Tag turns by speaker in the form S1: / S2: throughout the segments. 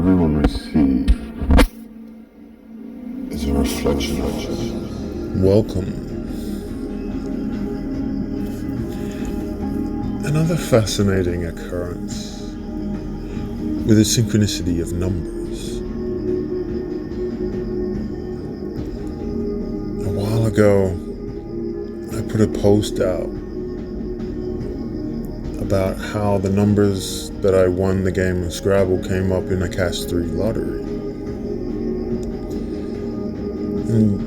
S1: everyone receives is a reflection of you.
S2: Welcome. Another fascinating occurrence with the synchronicity of numbers. A while ago, I put a post out about how the numbers that I won the game of Scrabble came up in a Cash 3 lottery. And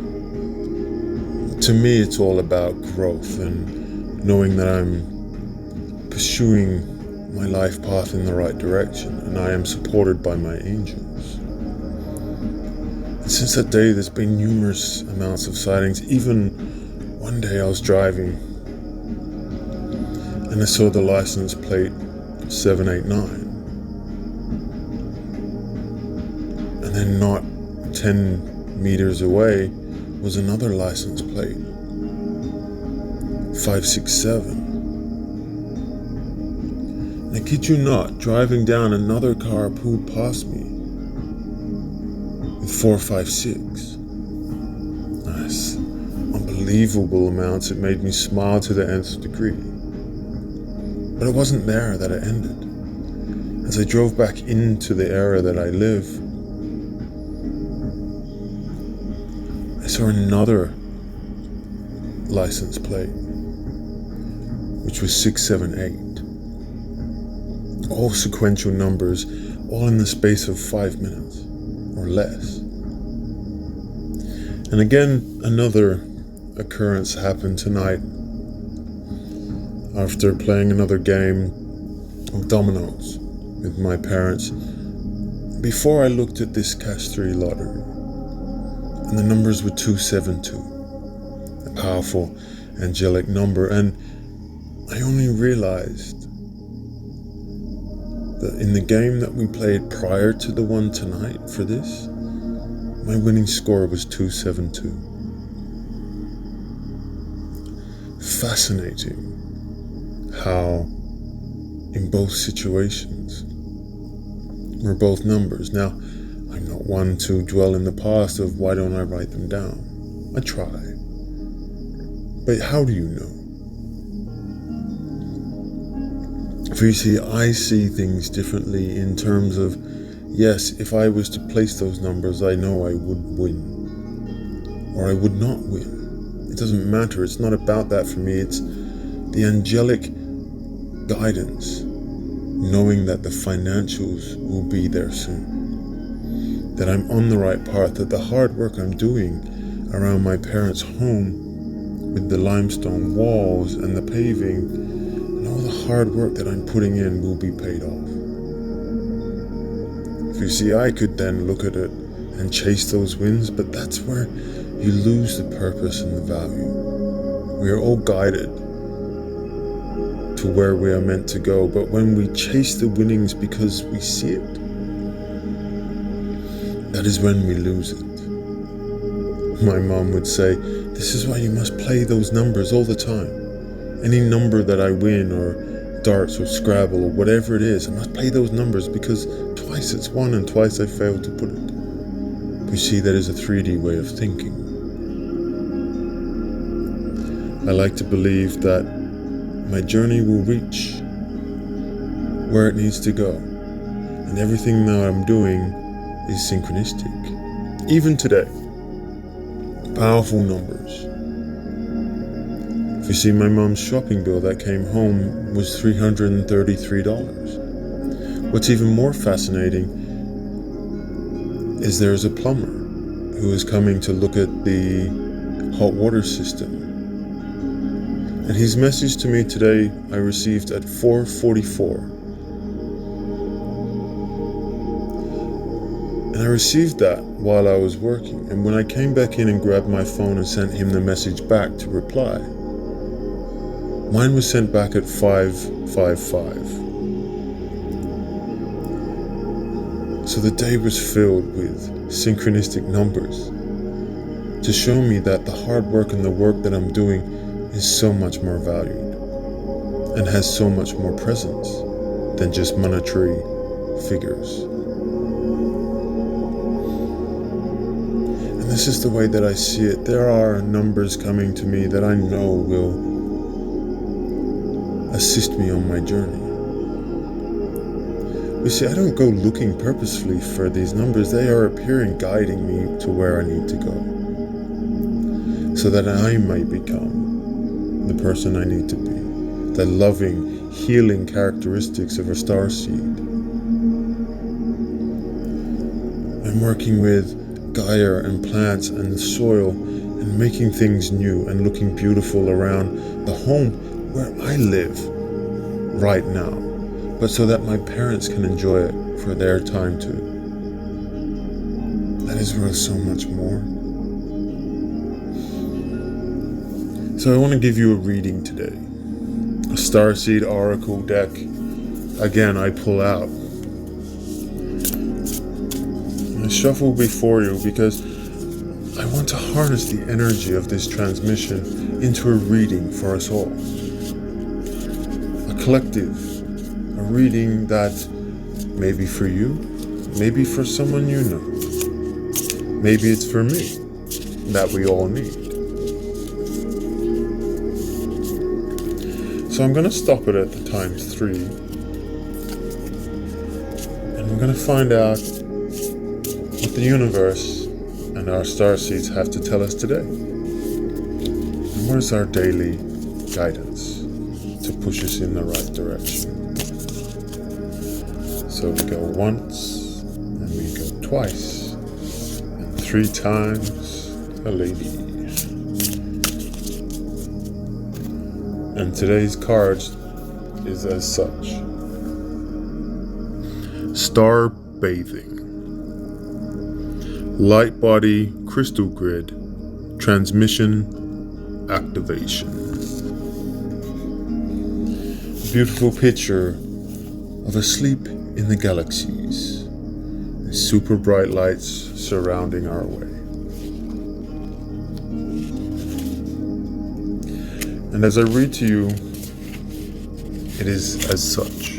S2: to me, it's all about growth and knowing that I'm pursuing my life path in the right direction, and I am supported by my angels. And since that day, there's been numerous amounts of sightings. Even one day I was driving and I saw the license plate 789. And then not 10 meters away was another license plate, 567. I kid you not, driving down, another car pulled past me with 456. Nice. Unbelievable amounts. It made me smile to the nth degree. But it wasn't there that it ended. As I drove back into the area that I live, I saw another license plate, which was 678. All sequential numbers, all in the space of 5 minutes or less. And again, another occurrence happened tonight after playing another game of dominoes with my parents. Before I looked at this Cash 3 lottery, and the numbers were 272, a powerful angelic number, and I only realized that in the game that we played prior to the one tonight for this, my winning score was 272. Fascinating how in both situations we're both numbers. Now, I'm not one to dwell in the past of why don't I write them down. I try. But how do you know? For you see, I see things differently in terms of, yes, if I was to place those numbers, I know I would win. Or I would not win. It doesn't matter. It's not about that for me. It's the angelic guidance, knowing that the financials will be there soon. That I'm on the right path, that the hard work I'm doing around my parents' home with the limestone walls and the paving, and all the hard work that I'm putting in will be paid off. If you see, I could then look at it and chase those wins, but that's where you lose the purpose and the value. We are all guided to where we are meant to go, but when we chase the winnings because we see it, that is when we lose it. My mom would say, this is why you must play those numbers all the time. Any number that I win, or darts or Scrabble or whatever it is, I must play those numbers because twice it's won and twice I failed to put it. You see, that is a 3D way of thinking. I like to believe that my journey will reach where it needs to go, and everything that I'm doing is synchronistic. Even today, powerful numbers. If you see, my mom's shopping bill that came home was $333. What's even more fascinating is there's a plumber who is coming to look at the hot water system. And his message to me today I received at 4:44. And I received that while I was working. And when I came back in and grabbed my phone and sent him the message back to reply, mine was sent back at 5:55. So the day was filled with synchronistic numbers to show me that the hard work and the work that I'm doing is so much more valued and has so much more presence than just monetary figures. And this is the way that I see it. There are numbers coming to me that I know will assist me on my journey. You see, I don't go looking purposefully for these numbers. They are appearing, guiding me to where I need to go, so that I might become the person I need to be, the loving, healing characteristics of a starseed. I'm working with Gaia and plants and soil and making things new and looking beautiful around the home where I live right now, but so that my parents can enjoy it for their time too. That is worth so much more. So I want to give you a reading today. A Starseed Oracle deck. Again, I pull out. I shuffle before you because I want to harness the energy of this transmission into a reading for us all. A collective. A reading that may be for you, maybe for someone you know. Maybe it's for me, that we all need. So I'm going to stop it at the times 3. And we're going to find out what the universe and our starseeds have to tell us today. And what is our daily guidance to push us in the right direction? So we go once, and we go twice, and 3 times a lady. And today's card is as such. Star Bathing. Light Body Crystal Grid. Transmission Activation. Beautiful picture of asleep in the galaxies. Super bright lights surrounding our way. And as I read to you, it is as such.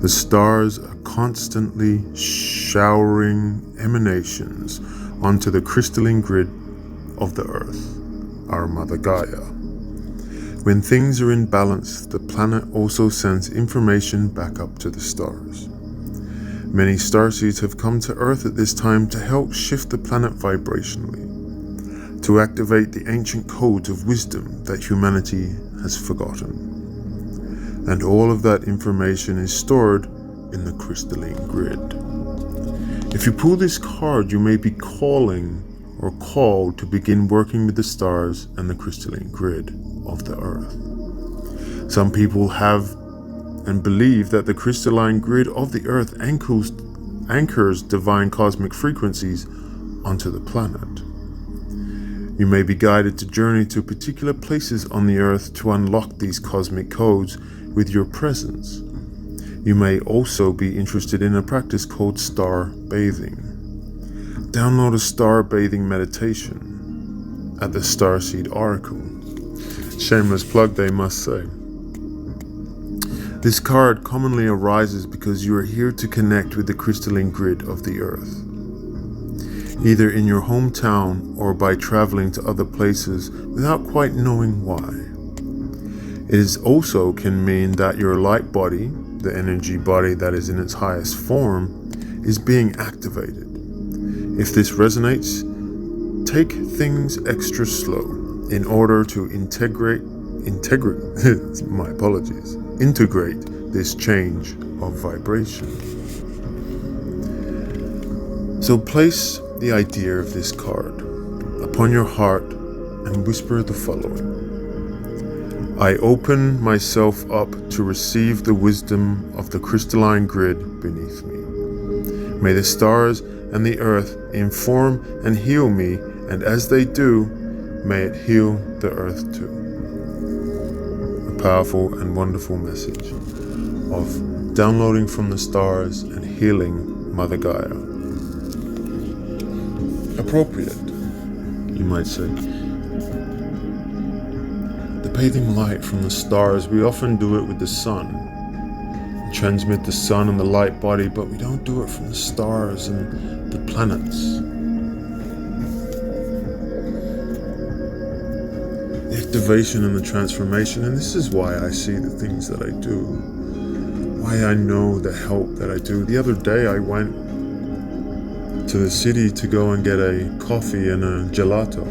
S2: The stars are constantly showering emanations onto the crystalline grid of the Earth, our Mother Gaia. When things are in balance, the planet also sends information back up to the stars. Many starseeds have come to Earth at this time to help shift the planet vibrationally, to activate the ancient codes of wisdom that humanity has forgotten. And all of that information is stored in the crystalline grid. If you pull this card, you may be calling or called to begin working with the stars and the crystalline grid of the Earth. Some people have and believe that the crystalline grid of the Earth anchors divine cosmic frequencies onto the planet. You may be guided to journey to particular places on the Earth to unlock these cosmic codes with your presence. You may also be interested in a practice called star bathing. Download a star bathing meditation at the Starseed Oracle. Shameless plug, they must say. This card commonly arises because you are here to connect with the crystalline grid of the Earth, either in your hometown or by traveling to other places without quite knowing why. It also can mean that your light body, the energy body that is in its highest form, is being activated. If this resonates, take things extra slow in order to integrate this change of vibration. So place the idea of this card upon your heart and whisper the following. I open myself up to receive the wisdom of the crystalline grid beneath me. May the stars and the earth inform and heal me, and as they do, may it heal the earth too. A powerful and wonderful message of downloading from the stars and healing Mother Gaia. Appropriate, you might say. The bathing light from the stars, we often do it with the sun. transmit the sun and the light body, but we don't do it from the stars and the planets. The activation and the transformation, and this is why I see the things that I do, why I know the help that I do. The other day I went to the city to go and get a coffee and a gelato,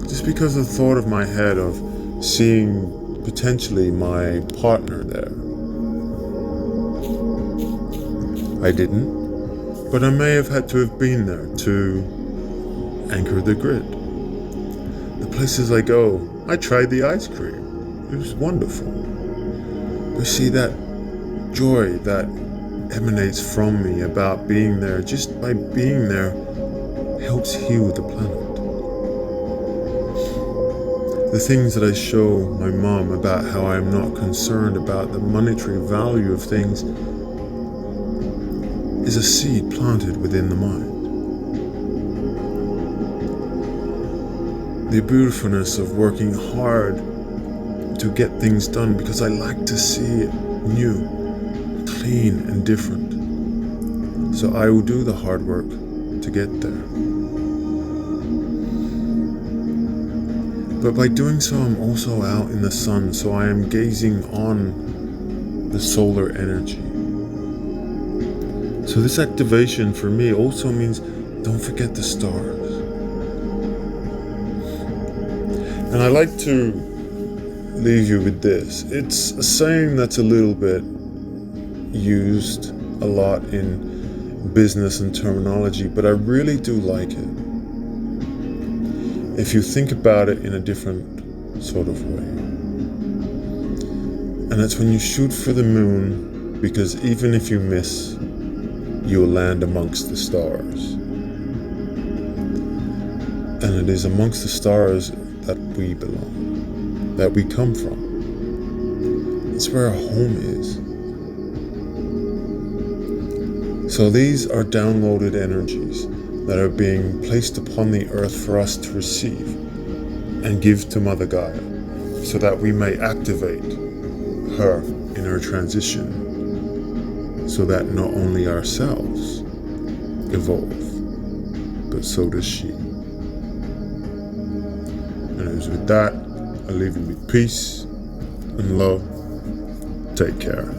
S2: just because of the thought of my head of seeing potentially my partner there. I didn't, but I may have had to have been there to anchor the grid. The places I go, I tried the ice cream. It was wonderful. But see, that joy that emanates from me about being there, just by being there, helps heal the planet. The things that I show my mom about how I am not concerned about the monetary value of things is a seed planted within the mind. The beautifulness of working hard to get things done, because I like to see it new, clean and different. So I will do the hard work to get there. But by doing so, I'm also out in the sun, so I am gazing on the solar energy. So this activation for me also means don't forget the stars. And I like to leave you with this. It's a saying that's a little bit used a lot in business and terminology, but I really do like it. If you think about it in a different sort of way. And it's when you shoot for the moon, because even if you miss, you'll land amongst the stars. And it is amongst the stars that we belong, that we come from. It's where our home is. So these are downloaded energies that are being placed upon the earth for us to receive and give to Mother Gaia, so that we may activate her in her transition, so that not only ourselves evolve, but so does she. And it was with that, I leave you with peace and love. Take care.